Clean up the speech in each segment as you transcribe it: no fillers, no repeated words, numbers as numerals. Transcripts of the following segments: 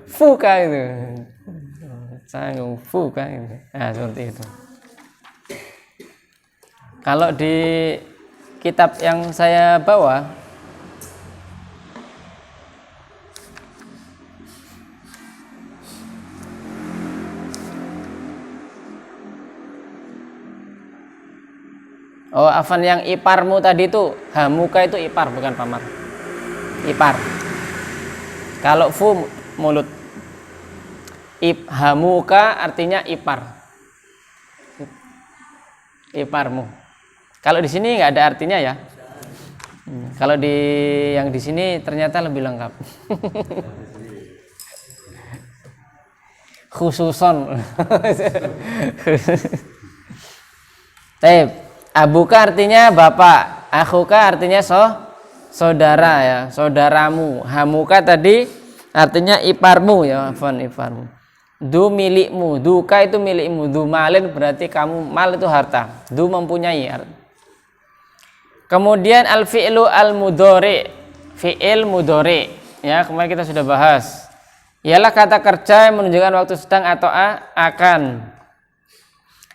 Fuka itu. Canggung fuka itu. Nah, seperti itu. Kalau di kitab yang saya bawa afan yang iparmu tadi itu hamuka itu ipar bukan pamar. Ipar. Kalau fu mulut. Hamuka artinya ipar. Iparmu. Kalau di sini nggak ada artinya ya. Kalau yang di sini ternyata lebih lengkap. Khususon. Abuka artinya bapak, akhuka artinya saudara ya, saudaramu. Hamuka tadi artinya iparmu ya, iparmu. Du milikmu, duka itu milikmu, du malin berarti kamu, mal itu harta, du mempunyai. Kemudian al fi'lu al mudhari, fi'il mudhari ya, kemarin kita sudah bahas. Ialah kata kerja yang menunjukkan waktu sedang atau akan.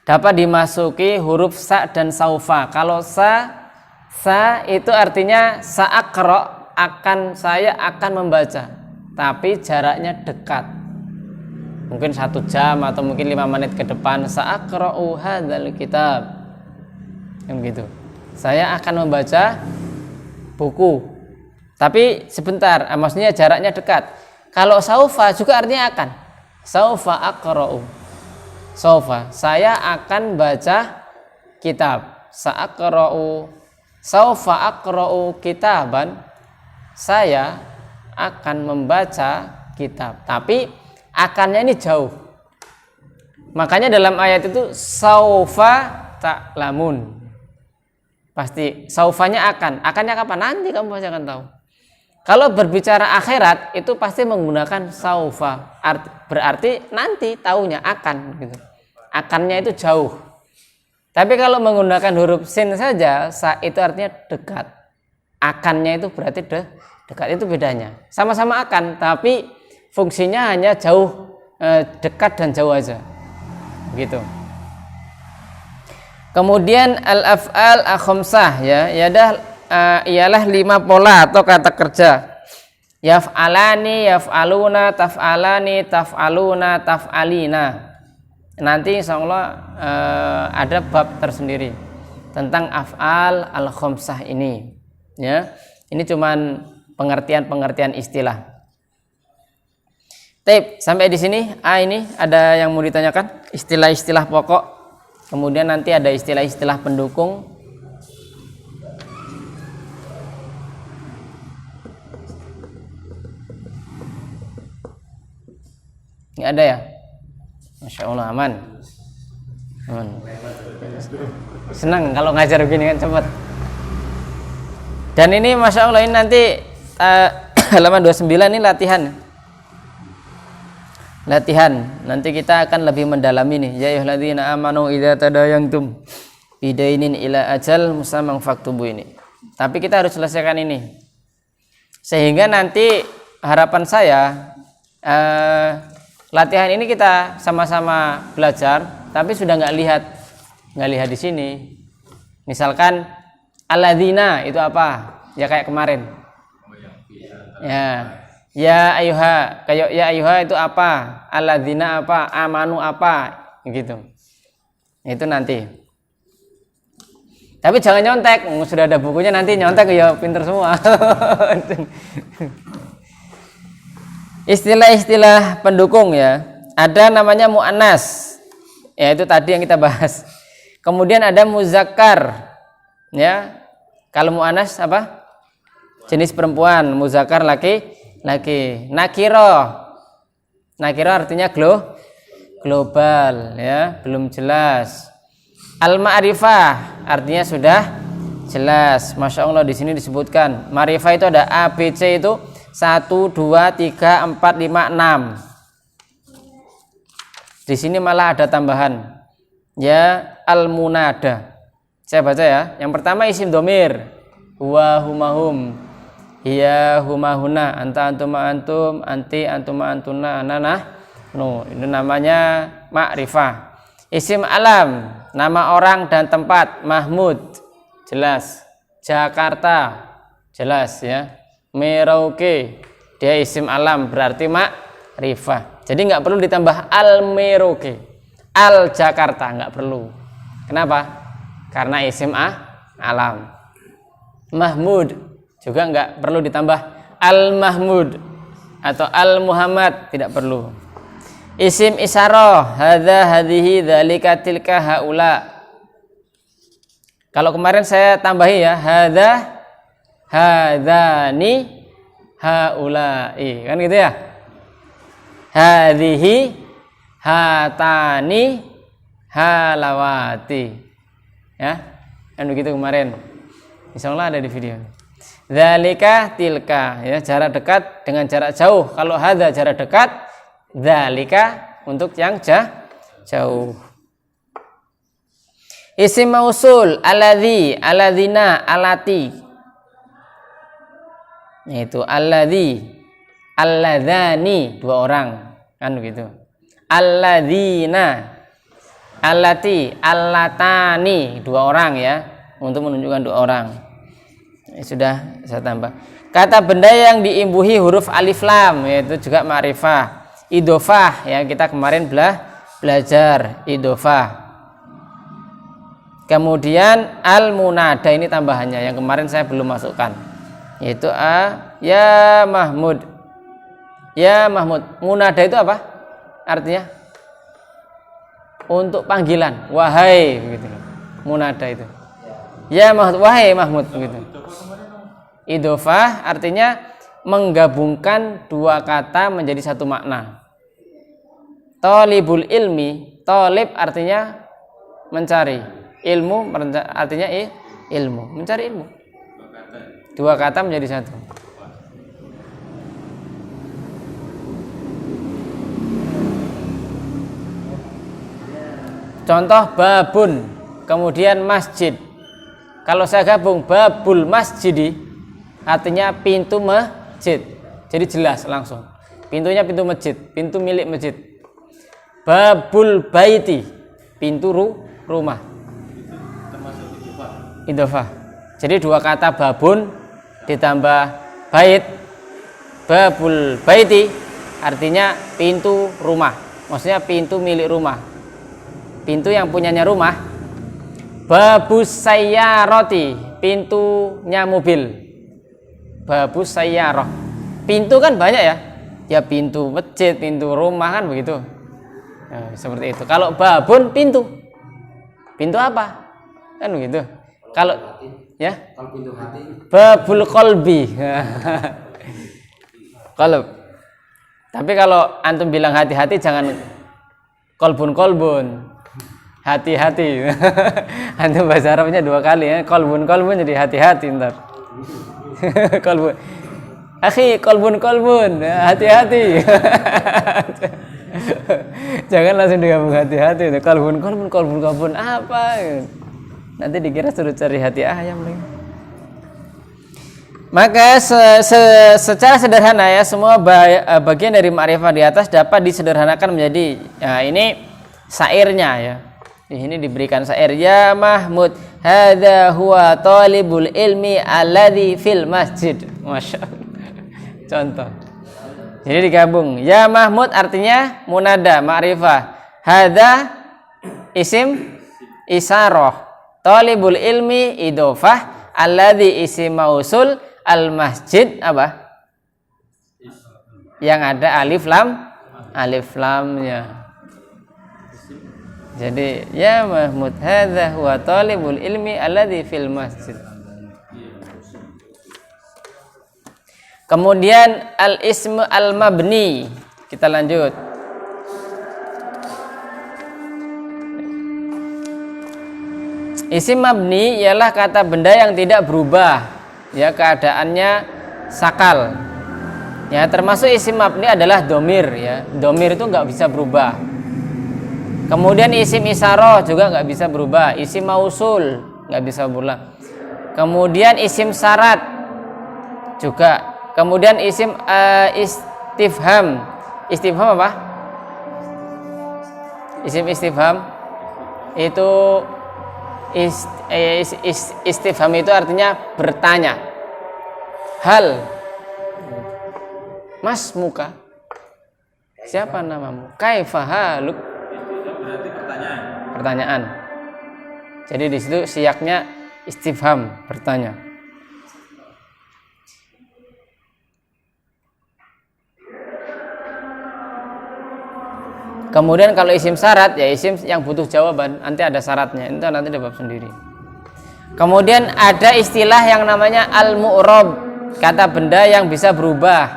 Dapat dimasuki huruf sa dan saufa. Kalau sa itu artinya sa'aqra, saya akan membaca, tapi jaraknya dekat, mungkin 1 jam atau mungkin 5 menit ke depan. Sa'aqra'u hadzal kitab, kan gitu, saya akan membaca buku, tapi sebentar, maksudnya jaraknya dekat. Kalau saufa juga artinya akan, saufa aqra'u, saufa, saya akan baca kitab. Sa'aqra'u, saufa aqra'u kitaban, saya akan membaca kitab. Tapi akannya ini jauh. Makanya dalam ayat itu saufa ta'lamun. Pasti saufanya akan. Akannya kapan? Nanti kamu pasti akan tahu. Kalau berbicara akhirat itu pasti menggunakan saufa. Berarti nanti taunya akan gitu. Akannya itu jauh. Tapi kalau menggunakan huruf sin saja, sa itu artinya dekat. Akannya itu berarti dekat, itu bedanya. Sama-sama akan, tapi fungsinya hanya jauh, dekat dan jauh aja. Gitu. Kemudian al-af'al al-khamsah ya, ialah 5 pola atau kata kerja. Yaf'alani, yaf'aluna, taf'alani, taf'aluna, taf'alina. Nanti insyaallah ada bab tersendiri tentang af'al al-khamsah ini ya. Ini cuman pengertian istilah. Sampai di sini ini ada yang mau ditanyakan? Istilah-istilah pokok. Kemudian nanti ada istilah-istilah pendukung. Nggak ada ya? Masya Allah, aman. Senang kalau ngajar begini kan, cepat. Dan ini Masya Allah, ini nanti halaman 29 ini latihan. Nanti kita akan lebih mendalami nih. Ya ayyuhalladzina amanu idza tadayantum bidainin ila ajal musamman faktubu ini. Tapi kita harus selesaikan ini. Sehingga nanti harapan saya latihan ini kita sama-sama belajar, tapi sudah nggak lihat di sini. Misalkan alladzina itu apa? Ya kayak kemarin. Ya ayyuha, kayak ya ayyuha itu apa? Alladzina apa? Amanu apa? Gitu. Itu nanti. Tapi jangan nyontek, sudah ada bukunya nanti nyontek ya pinter semua. Istilah-istilah pendukung ya. Ada namanya mu'annas. Ya itu tadi yang kita bahas. Kemudian ada muzakkar. Ya. Kalau mu'annas apa? Jenis perempuan, muzakkar laki. Nakiro artinya global ya, belum jelas. Al-ma'rifah artinya sudah jelas. Masya Allah di sini disebutkan ma'rifah itu ada A, B, C itu 1, 2, 3, 4, 5, 6. Di sini malah ada tambahan ya, al-munada. Saya baca ya. Yang pertama isim domir, huwa, humahum. hiya huma huna, anta antuma antum, anti antuma antuna, anana no. Itu namanya ma'rifah. Isim alam, nama orang dan tempat. Mahmud, jelas. Jakarta, jelas ya. Merauke, dia isim alam berarti ma'rifah. Jadi nggak perlu ditambah al Merauke, al Jakarta, nggak perlu. Kenapa? Karena isim alam. Mahmud juga nggak perlu ditambah al Mahmud atau al Muhammad, tidak perlu. Isim isyarah, hadza hadhihi dzalika tilka haula. Kalau kemarin saya tambahi ya, hadza hadzani haula'i, kan gitu ya. Hadhihi hatani halawati. Ya, kan begitu kemarin. Insyaallah ada di video. Dzalika tilka, ya, jarak dekat dengan jarak jauh. Kalau hadza jarak dekat, dzalika untuk yang jauh. Isim mausul, alladzi, alladzina, allati. Itu alladzi, alladzani, dua orang, kan begitu. Alladzina, allati, allatani, dua orang ya, untuk menunjukkan dua orang. Ini sudah saya tambah. Kata benda yang diimbuhi huruf alif lam, yaitu juga ma'rifah. Idofah, ya, kita kemarin belajar idofah. Kemudian al munada, ini tambahannya yang kemarin saya belum masukkan, yaitu ya Mahmud. Ya Mahmud, munada itu apa artinya? Untuk panggilan, wahai, begitu. Munada itu ya Mahmud, wahai Mahmud, begitu. Idofah artinya menggabungkan dua kata menjadi satu makna. Thalibul ilmi, thalib artinya mencari, ilmu artinya ilmu, mencari ilmu. Dua kata menjadi satu. Contoh babun, kemudian masjid. Kalau saya gabung babul masjidi, artinya pintu masjid. Jadi jelas langsung. Pintunya pintu masjid, pintu milik masjid. Babul baiti, pintu rumah. Idofah. Jadi dua kata babun ditambah bait, babul baiti artinya pintu rumah. Maksudnya pintu milik rumah. Pintu yang punyanya rumah. Babus sayyarati, pintunya mobil. Babus sayyarah, pintu kan banyak ya. Ya pintu masjid, pintu rumah, kan begitu. Nah, seperti itu. Kalau babun pintu. Pintu apa? Kan begitu. Kalau ya? Kalau pintu hati. Babul qalbi. Qalb. Tapi kalau antum bilang hati-hati jangan kolbun. Hati-hati. Antum bahasa Arabnya dua kali ya. Kolbun jadi hati-hati ntar. Kolbun. Akhi, kolbun, hati-hati. Jangan langsung digabung hati-hati. Kolbun apa? Nanti dikira suruh cari hati ayam lagi. Maka secara sederhana ya, semua bagian dari ma'rifah di atas dapat disederhanakan menjadi, ya, ini syairnya ya. Di sini diberikan syair, ya Mahmud, hadza huwa talibul ilmi alladzi fil masjid. Masya Allah. Contoh. Jadi digabung. Ya Mahmud artinya munada, ma'rifah. Hadza isim isyarah. Talibul ilmi idofah. Alladzi isim mausul. Al masjid apa? Yang ada alif lamnya. Jadi ya Mahmud hadza huwa talibul ilmi alladzi fil masjid. Kemudian al-ismu al-mabni. Kita lanjut. Isim mabni ialah kata benda yang tidak berubah, ya, keadaannya sakal. Ya, termasuk isim mabni adalah domir, ya. Domir itu nggak bisa berubah. Kemudian isim isyarah juga nggak bisa berubah. Isim mausul nggak bisa berubah. Kemudian isim syarat, juga. Kemudian isim istifham. Istifham apa? Isim istifham itu istifham itu artinya bertanya. Hal mas muka, siapa namamu? Kaifa haluk? Berarti Pertanyaan. Jadi di situ siyaknya istifham, bertanya. Kemudian kalau isim syarat, ya isim yang butuh jawaban, nanti ada syaratnya, itu nanti ada bab sendiri. Kemudian ada istilah yang namanya al-mu'rab, kata benda yang bisa berubah,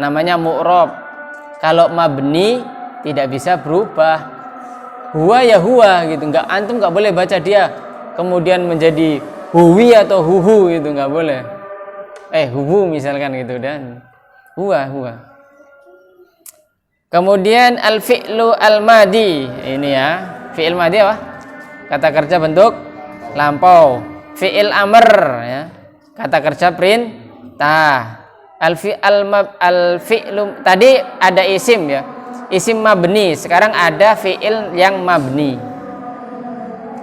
namanya mu'rab. Kalau mabni tidak bisa berubah, huwa ya huwa gitu, antum nggak boleh baca dia kemudian menjadi huwi atau huhu gitu, nggak boleh. Huhu misalkan gitu, dan huwa. Kemudian al-fi'lu al-madi, ini ya, fi'il madi apa? Kata kerja bentuk lampau. Fi'il amr ya, kata kerja perintah. Al-fi'lu tadi ada isim ya, isim mabni. Sekarang ada fi'il yang mabni.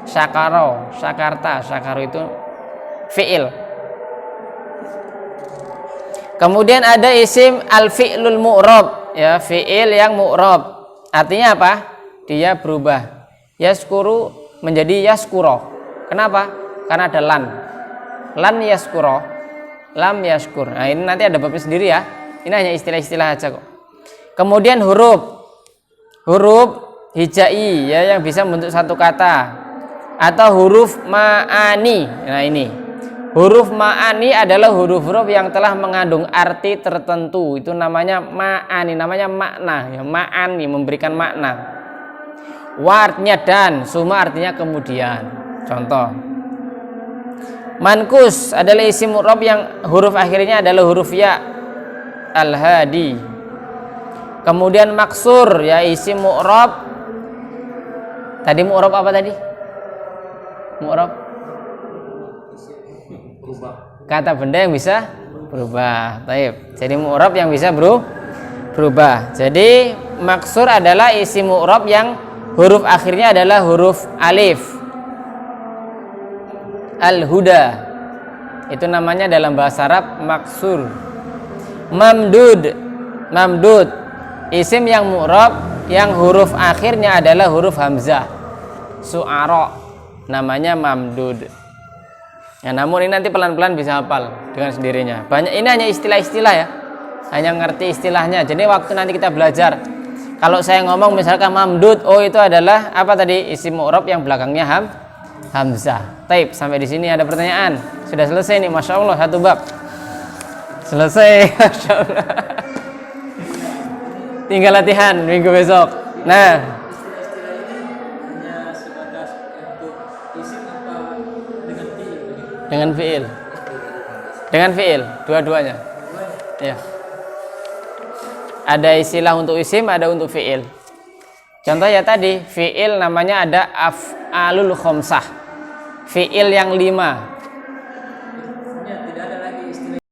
Syakaro, syakarta, syakaro itu fi'il. Kemudian ada isim al-fi'lul mu'rab ya, fi'il yang mu'rab. Artinya apa? Dia berubah. Yaskuru menjadi yaskuro. Kenapa? Karena ada lan. Lan yaskuro, lam yaskur. Nah, ini nanti ada babnya sendiri ya. Ini hanya istilah-istilah aja kok. Kemudian huruf hijai ya, yang bisa membentuk satu kata, atau huruf ma'ani. Nah, ini huruf ma'ani adalah huruf-huruf yang telah mengandung arti tertentu. Itu namanya ma'ani, namanya makna ya, ma'ani memberikan makna. Wa artinya dan, suma artinya kemudian. Contoh, mankus adalah isim mu'rab yang huruf akhirnya adalah huruf ya, al-hadi. Kemudian maksur ya, isim mu'rab. Tadi mu'rab apa tadi? Mu'rab kata benda yang bisa berubah. Taib. Jadi mu'rab yang bisa berubah. Jadi maksur adalah isim mu'rab yang huruf akhirnya adalah huruf alif. Al-huda itu namanya dalam bahasa Arab maksur. Mamdud isim yang mu'rab yang huruf akhirnya adalah huruf hamzah. Su'ara namanya mamdud. Ya, namun ini nanti pelan-pelan bisa hafal dengan sendirinya. Banyak ini hanya istilah-istilah ya, hanya ngerti istilahnya. Jadi waktu nanti kita belajar, kalau saya ngomong misalkan mamdud, oh itu adalah apa tadi, isim mu'rab yang belakangnya hamzah. Taib, sampai di sini ada pertanyaan? Sudah selesai nih, masya Allah, satu bab selesai. Masya Allah. Tinggal latihan minggu besok. Nah, dengan fi'il dua-duanya ya. Ada istilah untuk isim, ada untuk fi'il. Contoh ya tadi, fi'il namanya ada af'alul khomsah, fi'il yang 5.